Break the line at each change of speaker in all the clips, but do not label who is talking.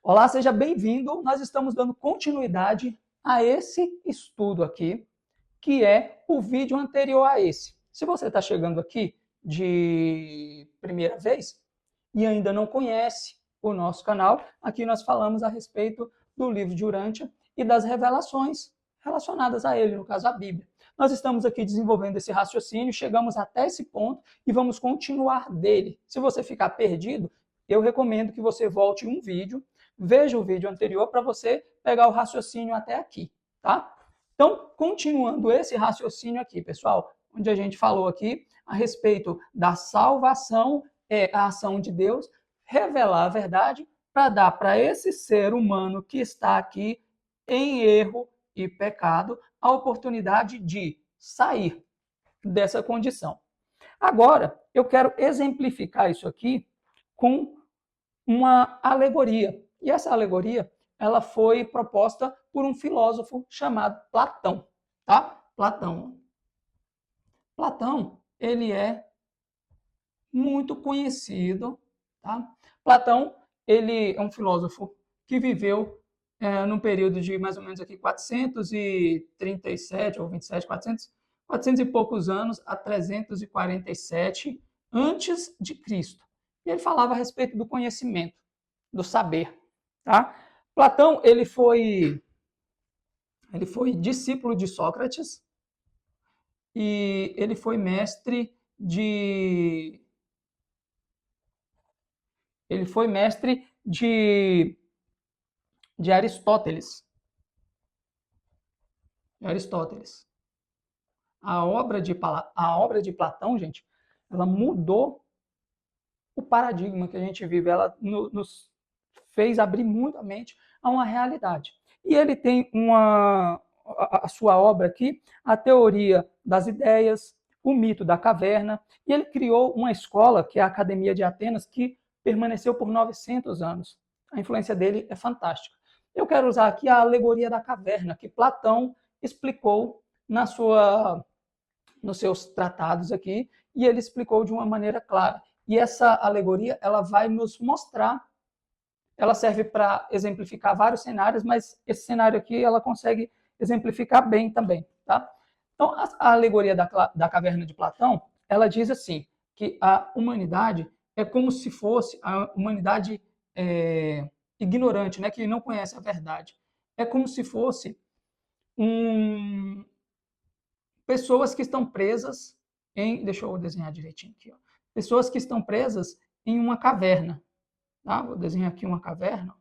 Olá, seja bem-vindo. Nós estamos dando continuidade a esse estudo aqui, que é o vídeo anterior a esse. Se você está chegando aqui de primeira vez e ainda não conhece o nosso canal, aqui nós falamos a respeito do livro de Urântia e das revelações relacionadas a ele, no caso a Bíblia. Nós estamos aqui desenvolvendo esse raciocínio, chegamos até esse ponto e vamos continuar dele. Se você ficar perdido, eu recomendo que você volte um vídeo, veja o vídeo anterior para você pegar o raciocínio até aqui, tá? Então, continuando esse raciocínio aqui, pessoal, onde a gente falou aqui a respeito da salvação, a ação de Deus, revelar a verdade para dar para esse ser humano que está aqui em erro e pecado a oportunidade de sair dessa condição. Agora, eu quero exemplificar isso aqui com uma alegoria. E essa alegoria, ela foi proposta por um filósofo chamado Platão, tá? Platão, ele é muito conhecido, tá? Platão, ele é um filósofo que viveu num período de mais ou menos aqui 437 ou 27, 400 e poucos anos a 347 antes de Cristo. E ele falava a respeito do conhecimento, do saber, tá? Platão, ele foi discípulo de Sócrates e ele foi mestre de Aristóteles. A obra de Platão, gente, ela mudou o paradigma que a gente vive, ela nos fez abrir muito a mente a uma realidade. E ele tem a sua obra aqui, a teoria das ideias, o mito da caverna, e ele criou uma escola, que é a Academia de Atenas, que permaneceu por 900 anos. A influência dele é fantástica. Eu quero usar aqui a alegoria da caverna, que Platão explicou nos seus tratados aqui, e ele explicou de uma maneira clara. E essa alegoria, ela vai nos mostrar, ela serve para exemplificar vários cenários, mas esse cenário aqui, ela consegue exemplificar bem também, tá? Então, a alegoria da caverna de Platão, ela diz assim, que a humanidade é como se fosse a humanidade ignorante, né, que não conhece a verdade. É como se fosse pessoas que estão presas em... Deixa eu desenhar direitinho aqui. Ó. Pessoas que estão presas em uma caverna. Tá? Vou desenhar aqui uma caverna.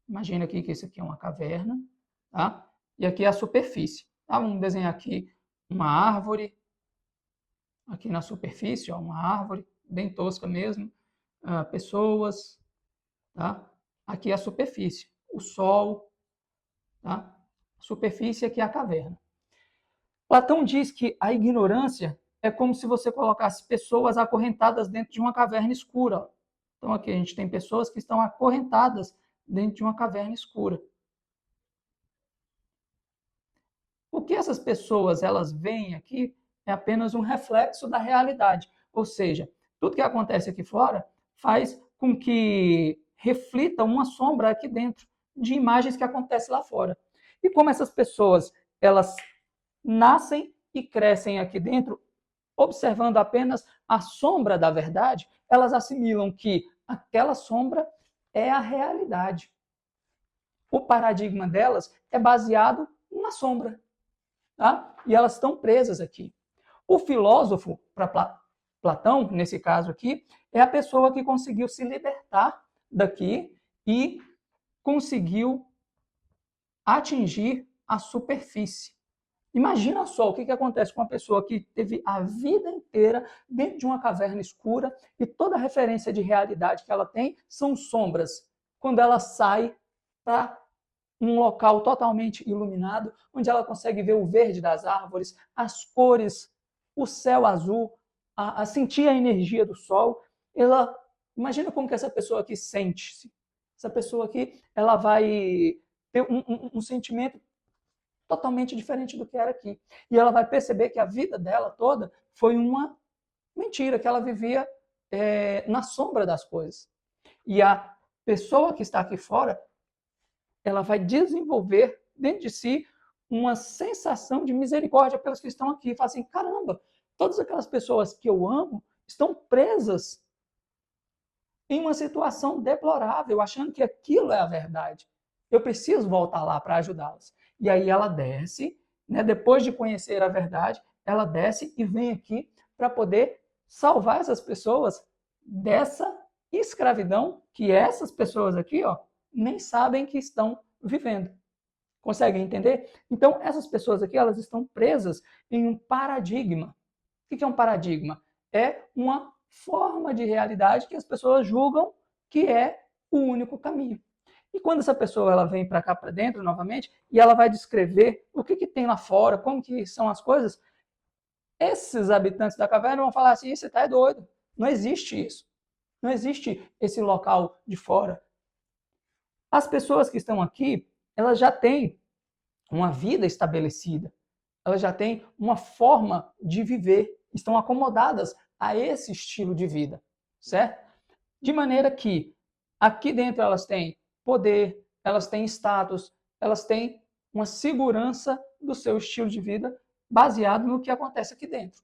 Imagina aqui que isso aqui é uma caverna. Tá? E aqui é a superfície. Tá? Vamos desenhar aqui uma árvore. Aqui na superfície, ó, uma árvore, bem tosca mesmo. Pessoas. Tá? Aqui é a superfície. O sol. Tá? A superfície aqui é a caverna. Platão diz que a ignorância é como se você colocasse pessoas acorrentadas dentro de uma caverna escura. Então aqui a gente tem pessoas que estão acorrentadas dentro de uma caverna escura. O que essas pessoas elas veem aqui é apenas um reflexo da realidade. Ou seja, tudo que acontece aqui fora faz com que reflita uma sombra aqui dentro de imagens que acontecem lá fora. E como essas pessoas elas nascem e crescem aqui dentro, observando apenas a sombra da verdade, elas assimilam que aquela sombra é a realidade. O paradigma delas é baseado na sombra. Tá? E elas estão presas aqui. O filósofo, para Platão, nesse caso aqui, é a pessoa que conseguiu se libertar daqui e conseguiu atingir a superfície. Imagina só o que acontece com uma pessoa que teve a vida inteira dentro de uma caverna escura e toda a referência de realidade que ela tem são sombras. Quando ela sai para um local totalmente iluminado, onde ela consegue ver o verde das árvores, as cores, o céu azul, a sentir a energia do sol, imagina como que essa pessoa aqui sente-se. Essa pessoa aqui, ela vai ter um sentimento totalmente diferente do que era aqui. E ela vai perceber que a vida dela toda foi uma mentira, que ela vivia na sombra das coisas. E a pessoa que está aqui fora, ela vai desenvolver dentro de si uma sensação de misericórdia pelos que estão aqui. Fala assim, caramba, todas aquelas pessoas que eu amo estão presas em uma situação deplorável, achando que aquilo é a verdade. Eu preciso voltar lá para ajudá-las. E aí ela desce, né, depois de conhecer a verdade, ela desce e vem aqui para poder salvar essas pessoas dessa escravidão que essas pessoas aqui, ó, nem sabem que estão vivendo. Conseguem entender? Então, essas pessoas aqui, elas estão presas em um paradigma. O que é um paradigma? É uma forma de realidade que as pessoas julgam que é o único caminho. E quando essa pessoa ela vem para cá para dentro novamente e ela vai descrever o que tem lá fora, como que são as coisas, esses habitantes da caverna vão falar assim, você está doido, não existe isso. Não existe esse local de fora. As pessoas que estão aqui, elas já têm uma vida estabelecida, elas já têm uma forma de viver, estão acomodadas a esse estilo de vida, certo? De maneira que aqui dentro elas têm poder, elas têm status, elas têm uma segurança do seu estilo de vida baseado no que acontece aqui dentro.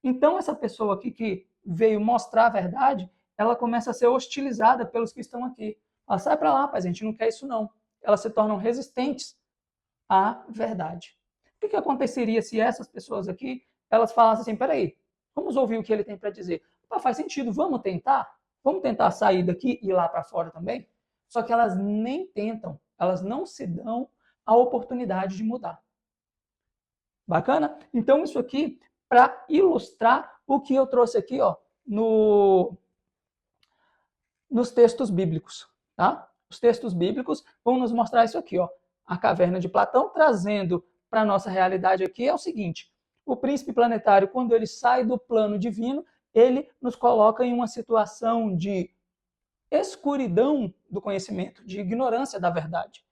Então essa pessoa aqui que veio mostrar a verdade, ela começa a ser hostilizada pelos que estão aqui. Ela sai para lá, mas a gente não quer isso não. Elas se tornam resistentes à verdade. O que aconteceria se essas pessoas aqui, elas falassem assim, peraí, vamos ouvir o que ele tem para dizer. Faz sentido, vamos tentar sair daqui e ir lá para fora também? Só que elas nem tentam, elas não se dão a oportunidade de mudar. Bacana? Então isso aqui, para ilustrar o que eu trouxe aqui, ó, nos textos bíblicos, tá? Os textos bíblicos vão nos mostrar isso aqui, ó. A caverna de Platão, trazendo para a nossa realidade aqui, é o seguinte: o príncipe planetário, quando ele sai do plano divino, ele nos coloca em uma situação de escuridão do conhecimento, de ignorância da verdade.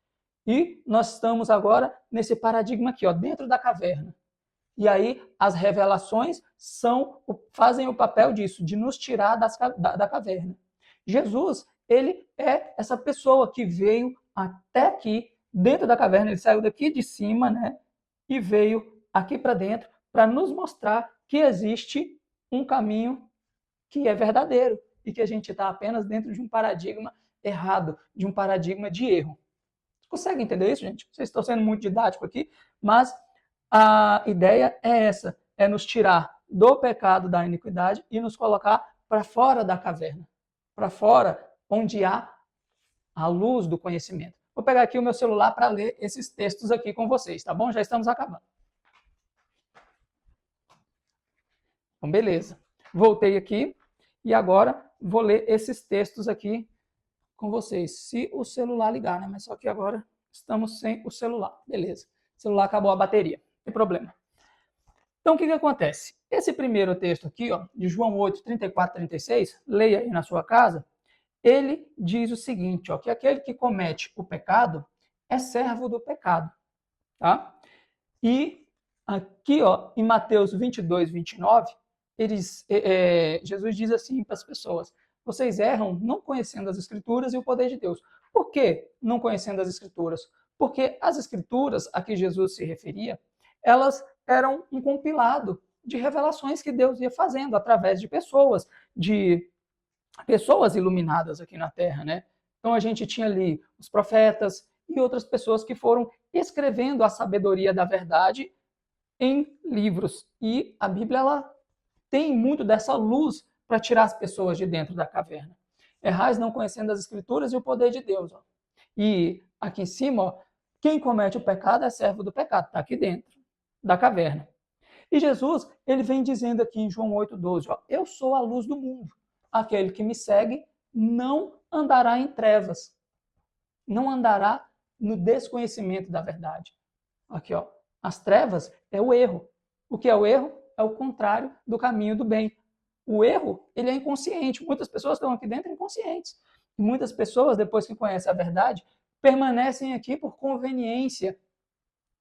E nós estamos agora nesse paradigma aqui, ó, dentro da caverna. E aí as revelações fazem o papel disso, de nos tirar da caverna. Jesus, ele é essa pessoa que veio até aqui, dentro da caverna, ele saiu daqui de cima, né? E veio aqui para dentro para nos mostrar que existe um caminho que é verdadeiro e que a gente está apenas dentro de um paradigma errado, de um paradigma de erro. Consegue entender isso, gente? Vocês estão sendo muito didático aqui, mas a ideia é essa, é nos tirar do pecado da iniquidade e nos colocar para fora da caverna, para fora onde há a luz do conhecimento. Vou pegar aqui o meu celular para ler esses textos aqui com vocês, tá bom? Já estamos acabando. Então, beleza. Voltei aqui e agora vou ler esses textos aqui com vocês, se o celular ligar, né? Mas só que agora estamos sem o celular. Beleza. O celular acabou a bateria. Não tem problema. Então, o que acontece? Esse primeiro texto aqui, ó, de João 8, 34, 36, leia aí na sua casa, ele diz o seguinte, ó, que aquele que comete o pecado é servo do pecado. Tá? E aqui, ó, em Mateus 22, 29, Jesus diz assim para as pessoas, vocês erram não conhecendo as Escrituras e o poder de Deus. Por que não conhecendo as Escrituras? Porque as Escrituras a que Jesus se referia, elas eram um compilado de revelações que Deus ia fazendo através de pessoas iluminadas aqui na Terra, né? Então a gente tinha ali os profetas e outras pessoas que foram escrevendo a sabedoria da verdade em livros. E a Bíblia, ela tem muito dessa luz para tirar as pessoas de dentro da caverna. Errais não conhecendo as Escrituras e o poder de Deus. Ó. E aqui em cima, ó, quem comete o pecado é servo do pecado, está aqui dentro da caverna. E Jesus, ele vem dizendo aqui em João 8,12, ó, eu sou a luz do mundo. Aquele que me segue não andará em trevas, não andará no desconhecimento da verdade. Aqui, ó, as trevas é o erro. O que é o erro? É o contrário do caminho do bem. O erro, ele é inconsciente. Muitas pessoas estão aqui dentro inconscientes. E muitas pessoas, depois que conhecem a verdade, permanecem aqui por conveniência.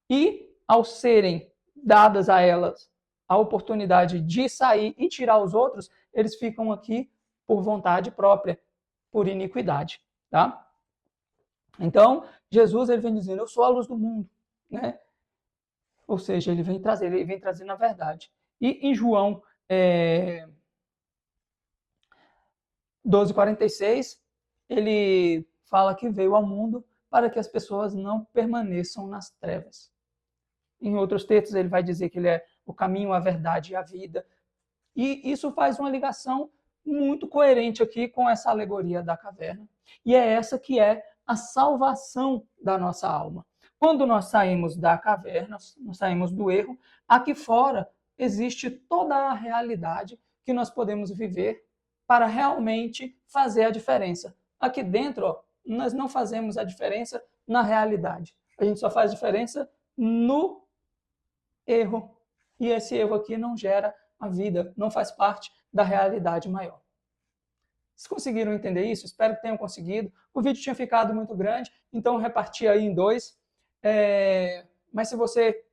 E, ao serem dadas a elas a oportunidade de sair e tirar os outros, eles ficam aqui por vontade própria. por iniquidade, tá? Então, Jesus ele vem dizendo, eu sou a luz do mundo, né? Ou seja, ele vem trazendo a verdade. E em João 12:46, ele fala que veio ao mundo para que as pessoas não permaneçam nas trevas. Em outros textos, ele vai dizer que ele é o caminho, a verdade e a vida. E isso faz uma ligação muito coerente aqui com essa alegoria da caverna. E é essa que é a salvação da nossa alma. Quando nós saímos da caverna, nós saímos do erro, aqui fora existe toda a realidade que nós podemos viver para realmente fazer a diferença. Aqui dentro, ó, nós não fazemos a diferença na realidade. A gente só faz diferença no erro. E esse erro aqui não gera a vida, não faz parte da realidade maior. Vocês conseguiram entender isso? Espero que tenham conseguido. O vídeo tinha ficado muito grande, então eu reparti aí em 2. Mas se você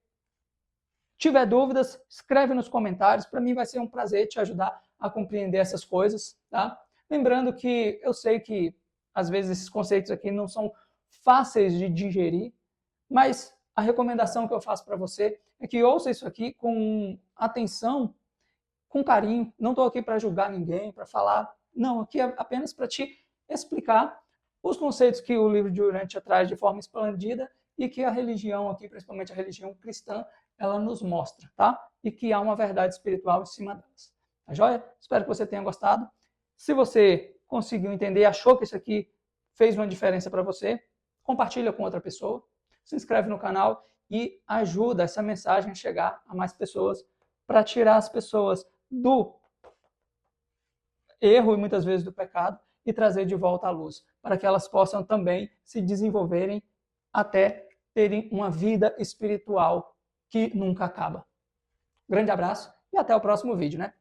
tiver dúvidas, escreve nos comentários. Para mim vai ser um prazer te ajudar a compreender essas coisas, tá? Lembrando que eu sei que às vezes esses conceitos aqui não são fáceis de digerir, mas a recomendação que eu faço para você é que ouça isso aqui com atenção, com carinho. Não estou aqui para julgar ninguém, para falar. Não, aqui é apenas para te explicar os conceitos que o livro de Urantia traz de forma expandida e que a religião aqui, principalmente a religião cristã, ela nos mostra, tá? E que há uma verdade espiritual em cima delas. Tá joia? Espero que você tenha gostado. Se você conseguiu entender, achou que isso aqui fez uma diferença para você, compartilha com outra pessoa, se inscreve no canal e ajuda essa mensagem a chegar a mais pessoas para tirar as pessoas do erro e muitas vezes do pecado e trazer de volta à luz, para que elas possam também se desenvolverem até terem uma vida espiritual que nunca acaba. Grande abraço e até o próximo vídeo, né?